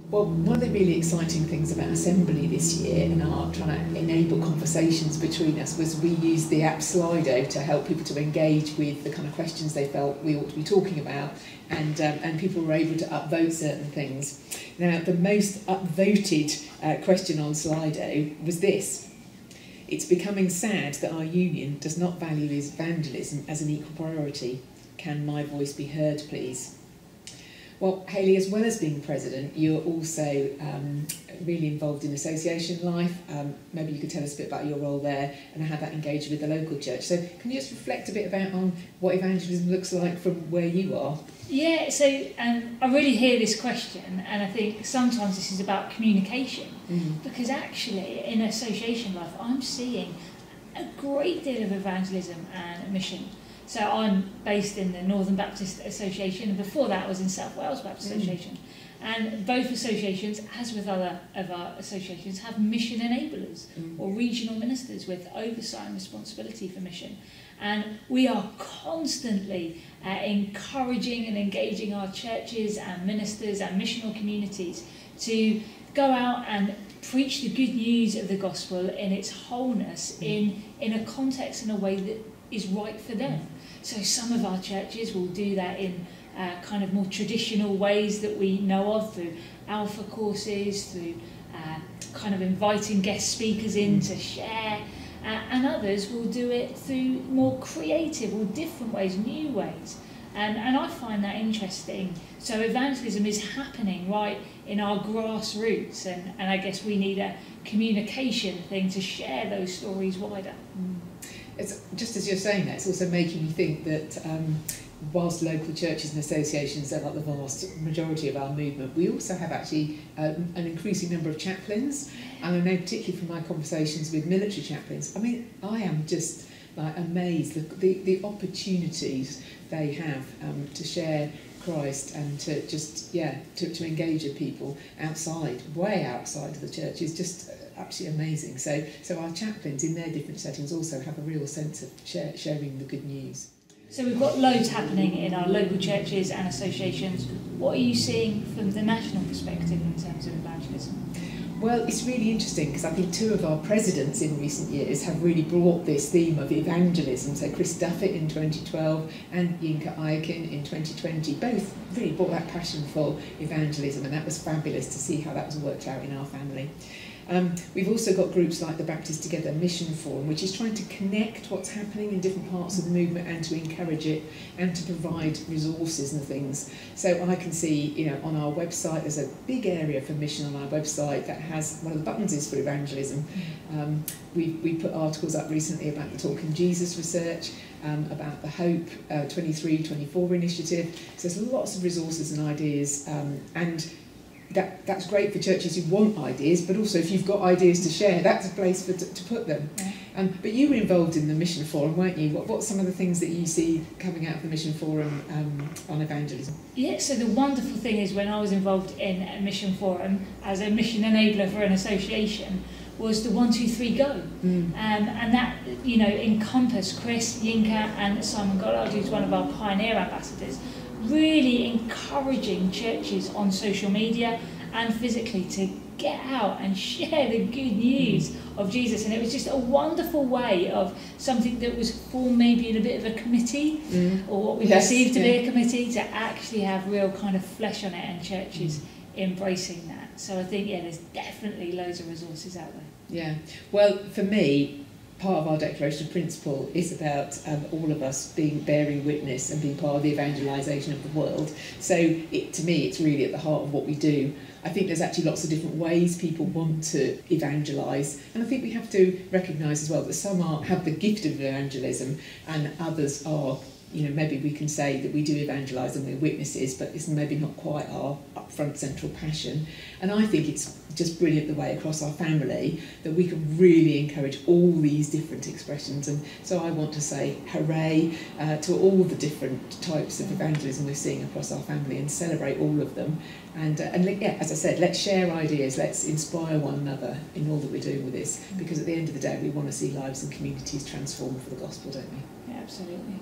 Well, one of the really exciting things about Assembly this year and our trying to enable conversations between us was we used the app Slido to help people to engage with the kind of questions they felt we ought to be talking about, and people were able to upvote certain things. Now, the most upvoted question on Slido was this: it's becoming sad that our union does not value evangelism as an equal priority. Can my voice be heard, please? Well, Hayley, as well as being president, you're also really involved in association life. Maybe you could tell us a bit about your role there and how that engaged with the local church. So can you just reflect a bit about on what evangelism looks like from where you are? Yeah, so I really hear this question, and I think sometimes this is about communication, because actually in association life I'm seeing a great deal of evangelism and mission. So I'm based in the Northern Baptist Association, and before that I was in South Wales Baptist Association. And both associations, as with other of our associations, have mission enablers or regional ministers with oversight and responsibility for mission. And we are constantly encouraging and engaging our churches and ministers and missional communities to go out and preach the good news of the gospel in its wholeness, in a context and a way that is right for them. So some of our churches will do that in kind of more traditional ways that we know of, through alpha courses, through kind of inviting guest speakers in to share, and others will do it through more creative or different ways, new ways. And I find that interesting. So evangelism is happening right in our grassroots, and I guess we need a communication thing to share those stories wider. It's, just as you're saying that, it's also making me think that whilst local churches and associations are like the vast majority of our movement, we also have actually an increasing number of chaplains. And I know particularly from my conversations with military chaplains, I mean, I am just like amazed the opportunities they have to share Christ and to just, to engage with people outside, way outside of the church is just absolutely amazing. So our chaplains in their different settings also have a real sense of sharing the good news. So we've got loads happening in our local churches and associations. What are you seeing from the national perspective in terms of evangelism? Well, it's really interesting because I think two of our presidents in recent years have really brought this theme of evangelism. So Chris Duffett in 2012 and Yinka Ayakin in 2020 both really brought that passion for evangelism, and that was fabulous to see how that was worked out in our family. We've also got groups like the Baptist Together Mission Forum, which is trying to connect what's happening in different parts of the movement and to encourage it and to provide resources and things. So I can see, on our website, there's a big area for mission on our website that has, one of the buttons is for evangelism. We put articles up recently about the Talking Jesus research, about the Hope 23-24 initiative. So there's lots of resources and ideas, and that's great for churches who want ideas, but also if you've got ideas to share, that's a place to put them. Yeah. But you were involved in the Mission Forum, weren't you? What's some of the things that you see coming out of the Mission Forum on evangelism? Yeah, so the wonderful thing is when I was involved in a Mission Forum as a mission enabler for an association was the 1, 2, 3 go. And that, encompassed Chris, Yinka and Simon Goddard, who's one of our pioneer ambassadors, really encouraging churches on social media and physically to get out and share the good news of Jesus. And it was just a wonderful way of something that was formed maybe in a bit of a committee, or what we perceive to be a committee, to actually have real kind of flesh on it and churches embracing that. So I think, there's definitely loads of resources out there. Yeah. Well, for me, part of our declaration of principle is about all of us bearing witness and being part of the evangelisation of the world. So to me, it's really at the heart of what we do. I think there's actually lots of different ways people want to evangelise, and I think we have to recognise as well that some have the gift of evangelism and others are, maybe we can say that we do evangelise and we're witnesses, but it's maybe not quite our upfront central passion. And I think it's just brilliant the way across our family that we can really encourage all these different expressions. And so I want to say hooray to all the different types of evangelism we're seeing across our family and celebrate all of them. And as I said, let's share ideas, let's inspire one another in all that we're doing with this, because at the end of the day we want to see lives and communities transformed for the gospel, don't we? Yeah, absolutely.